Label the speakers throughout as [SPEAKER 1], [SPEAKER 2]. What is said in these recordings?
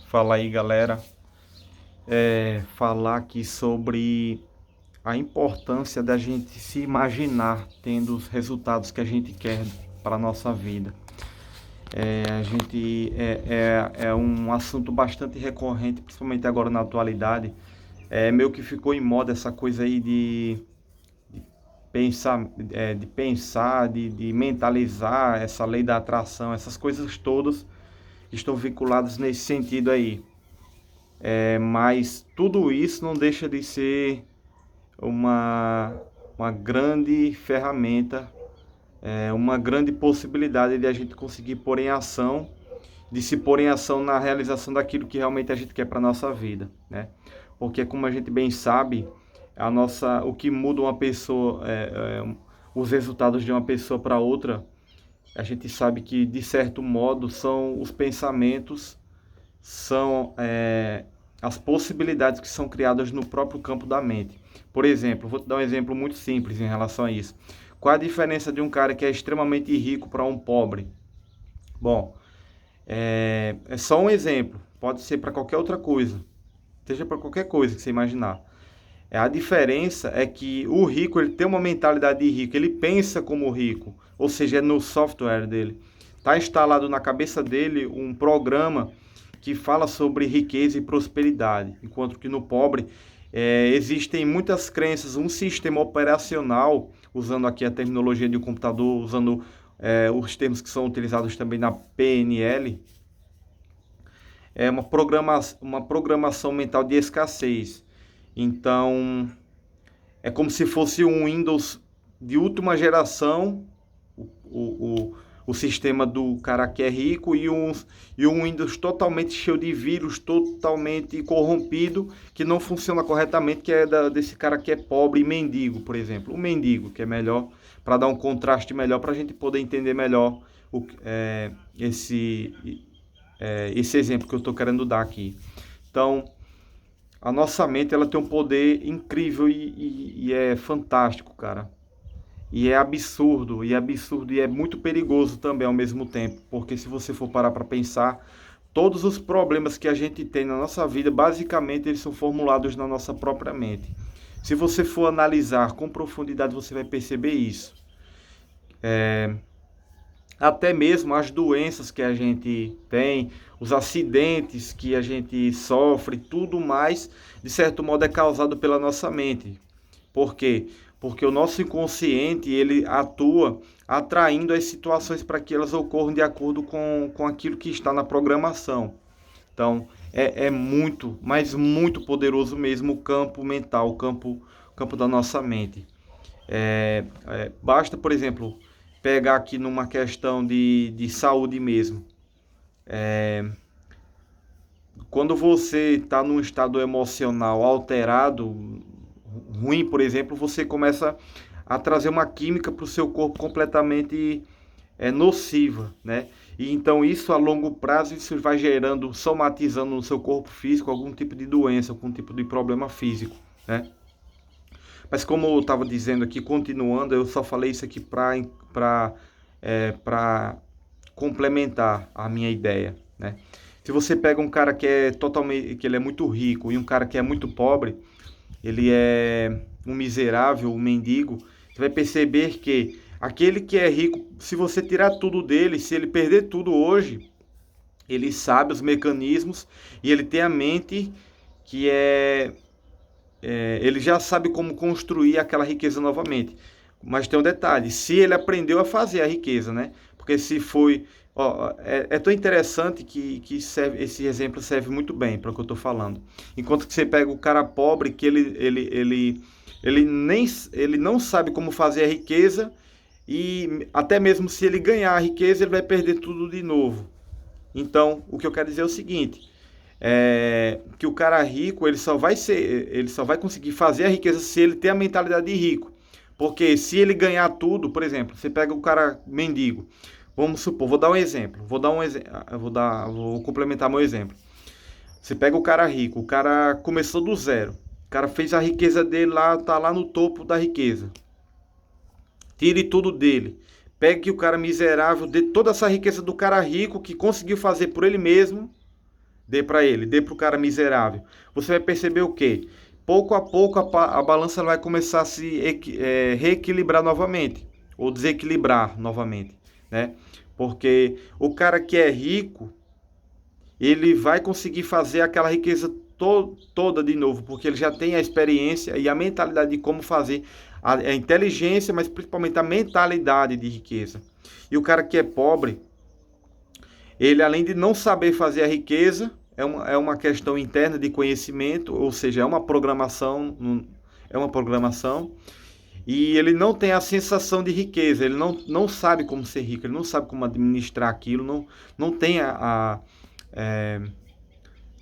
[SPEAKER 1] Fala aí, galera. Falar aqui sobre a importância da gente se imaginar tendo os resultados que a gente quer para a nossa vida. É um assunto bastante recorrente, principalmente agora na atualidade. Meio que ficou em moda essa coisa aí pensar, de mentalizar essa lei da atração, essas coisas todas estão vinculadas nesse sentido aí. Mas tudo isso não deixa de ser uma, uma grande ferramenta, uma grande possibilidade de a gente conseguir pôr em ação, de se pôr em ação na realização daquilo que realmente a gente quer para a nossa vida, né? Porque como a gente bem sabe, o que muda uma pessoa, os resultados de uma pessoa para outra, a gente sabe que de certo modo são os pensamentos, são as possibilidades que são criadas no próprio campo da mente. Por exemplo, vou te dar um exemplo muito simples em relação a isso. Qual a diferença de um cara que é extremamente rico para um pobre? Bom, é só um exemplo. Pode ser para qualquer outra coisa. Seja para qualquer coisa que você imaginar. A diferença é que o rico ele tem uma mentalidade de rico. Ele pensa como rico. Ou seja, é no software dele. Está instalado na cabeça dele um programa que fala sobre riqueza e prosperidade, enquanto que no pobre existem muitas crenças, um sistema operacional, usando aqui a terminologia de um computador, usando os termos que são utilizados também na PNL, é uma programação mental de escassez. Então, é como se fosse um Windows de última geração, o sistema do cara que é rico e um Windows totalmente cheio de vírus, totalmente corrompido, que não funciona corretamente, que é desse cara que é pobre e mendigo, por exemplo. O mendigo, que é melhor, para dar um contraste melhor, para a gente poder entender melhor esse exemplo que eu estou querendo dar aqui. Então, a nossa mente ela tem um poder incrível e é fantástico, cara. E é absurdo e é muito perigoso também ao mesmo tempo, porque se você for parar para pensar, todos os problemas que a gente tem na nossa vida, basicamente eles são formulados na nossa própria mente. Se você for analisar com profundidade, você vai perceber isso. Até mesmo as doenças que a gente tem, os acidentes que a gente sofre, tudo mais, de certo modo é causado pela nossa mente. Por quê? Porque o nosso inconsciente, ele atua atraindo as situações para que elas ocorram de acordo com aquilo que está na programação. Então, é muito, mas muito poderoso mesmo o campo mental, o campo da nossa mente. Basta, por exemplo, pegar aqui numa questão de saúde mesmo. Quando você está num estado emocional alterado, ruim, por exemplo, você começa a trazer uma química para o seu corpo completamente nociva, né? E então isso a longo prazo isso vai gerando, somatizando no seu corpo físico algum tipo de doença, algum tipo de problema físico, né? Mas como eu estava dizendo aqui, continuando, eu só falei isso aqui para complementar a minha ideia, né? Se você pega um cara que ele é muito rico e um cara que é muito pobre, ele é um miserável, um mendigo, você vai perceber que aquele que é rico, se você tirar tudo dele, se ele perder tudo hoje, ele sabe os mecanismos e ele tem a mente que ele já sabe como construir aquela riqueza novamente. Mas tem um detalhe, se ele aprendeu a fazer a riqueza, né? Porque se foi... Ó, é tão interessante que esse exemplo serve muito bem para o que eu estou falando. Enquanto que você pega o cara pobre, que ele não sabe como fazer a riqueza, e até mesmo se ele ganhar a riqueza, ele vai perder tudo de novo. Então, o que eu quero dizer é o seguinte, que o cara rico, ele só vai conseguir fazer a riqueza se ele tem a mentalidade de rico. Porque se ele ganhar tudo, por exemplo, você pega o cara mendigo, vamos supor, vou dar um exemplo, vou complementar meu exemplo. Você pega o cara rico, o cara começou do zero, o cara fez a riqueza dele lá, tá lá no topo da riqueza. Tire tudo dele. Pegue o cara miserável, dê toda essa riqueza do cara rico que conseguiu fazer por ele mesmo, dê para ele, dê para o cara miserável. Você vai perceber o quê? Pouco a pouco a balança vai começar a se reequilibrar novamente, ou desequilibrar novamente, né? Porque o cara que é rico, ele vai conseguir fazer aquela riqueza toda de novo, porque ele já tem a experiência e a mentalidade de como fazer, a inteligência, mas principalmente a mentalidade de riqueza. E o cara que é pobre, ele além de não saber fazer a riqueza, é uma questão interna de conhecimento, ou seja, é uma programação, e ele não tem a sensação de riqueza, ele não sabe como ser rico, ele não sabe como administrar aquilo, não tem é,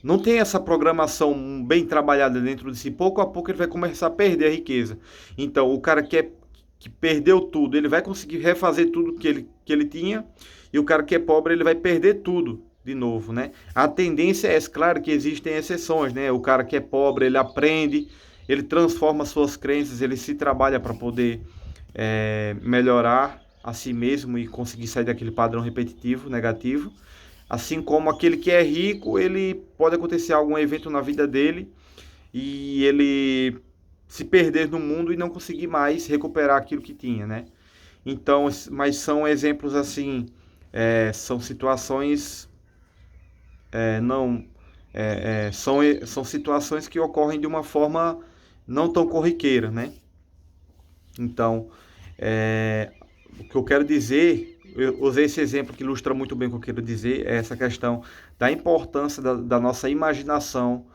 [SPEAKER 1] não tem essa programação bem trabalhada dentro de si. Pouco a pouco ele vai começar a perder a riqueza. Então, o cara que perdeu tudo, ele vai conseguir refazer tudo que ele tinha, e o cara que é pobre, ele vai perder tudo de novo, né? A tendência é, claro que existem exceções, né? O cara que é pobre, ele aprende, ele transforma suas crenças, ele se trabalha para poder melhorar a si mesmo e conseguir sair daquele padrão repetitivo, negativo. Assim como aquele que é rico, ele pode acontecer algum evento na vida dele e ele se perder no mundo e não conseguir mais recuperar aquilo que tinha, né? Então, mas são exemplos assim, são situações, não, são situações que ocorrem de uma forma não tão corriqueira, né? Então, o que eu quero dizer, eu usei esse exemplo que ilustra muito bem o que eu quero dizer, é essa questão da importância da nossa imaginação,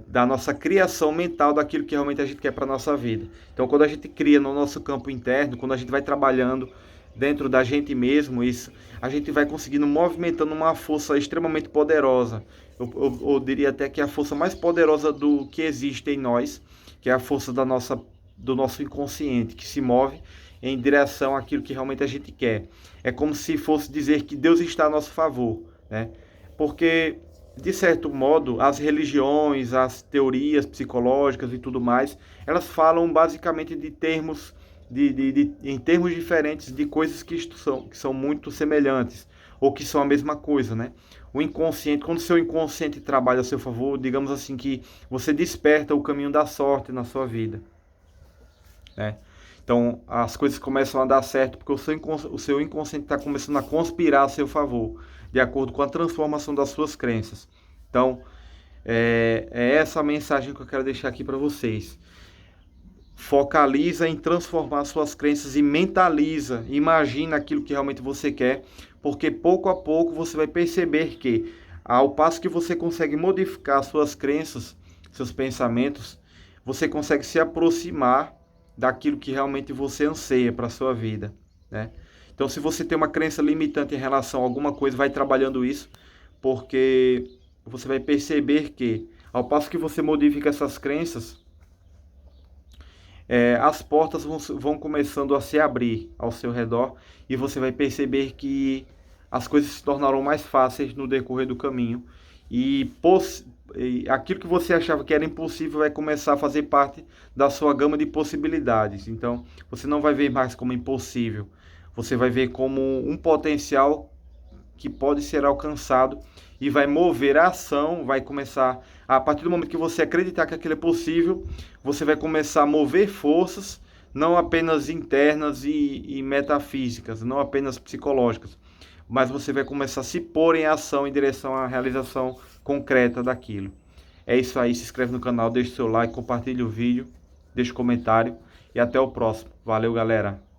[SPEAKER 1] da nossa criação mental daquilo que realmente a gente quer para a nossa vida. Então, quando a gente cria no nosso campo interno, quando a gente vai trabalhando dentro da gente mesmo, isso, a gente vai conseguindo movimentando uma força extremamente poderosa. Eu diria até que é a força mais poderosa do que existe em nós, que é a força do nosso inconsciente, que se move em direção àquilo que realmente a gente quer. É como se fosse dizer que Deus está a nosso favor, né? Porque, de certo modo, as religiões, as teorias psicológicas e tudo mais, elas falam basicamente de termos, em termos diferentes de coisas que são muito semelhantes, ou que são a mesma coisa, né? O inconsciente, quando o seu inconsciente trabalha a seu favor, digamos assim que você desperta o caminho da sorte na sua vida, né? Então, as coisas começam a dar certo porque o seu inconsciente está começando a conspirar a seu favor, de acordo com a transformação das suas crenças. Então, é essa a mensagem que eu quero deixar aqui para vocês. Focaliza em transformar suas crenças e mentaliza, imagina aquilo que realmente você quer, porque pouco a pouco você vai perceber que, ao passo que você consegue modificar suas crenças, seus pensamentos, você consegue se aproximar daquilo que realmente você anseia para a sua vida, né? Então, se você tem uma crença limitante em relação a alguma coisa, vai trabalhando isso, porque você vai perceber que, ao passo que você modifica essas crenças, as portas vão começando a se abrir ao seu redor e você vai perceber que as coisas se tornarão mais fáceis no decorrer do caminho e aquilo que você achava que era impossível vai começar a fazer parte da sua gama de possibilidades. Então, você não vai ver mais como impossível, você vai ver como um potencial que pode ser alcançado e vai mover a ação, vai começar, a partir do momento que você acreditar que aquilo é possível, você vai começar a mover forças, não apenas internas e metafísicas, não apenas psicológicas, mas você vai começar a se pôr em ação em direção à realização concreta daquilo. É isso aí, se inscreve no canal, deixa o seu like, compartilha o vídeo, deixa o comentário e até o próximo. Valeu, galera!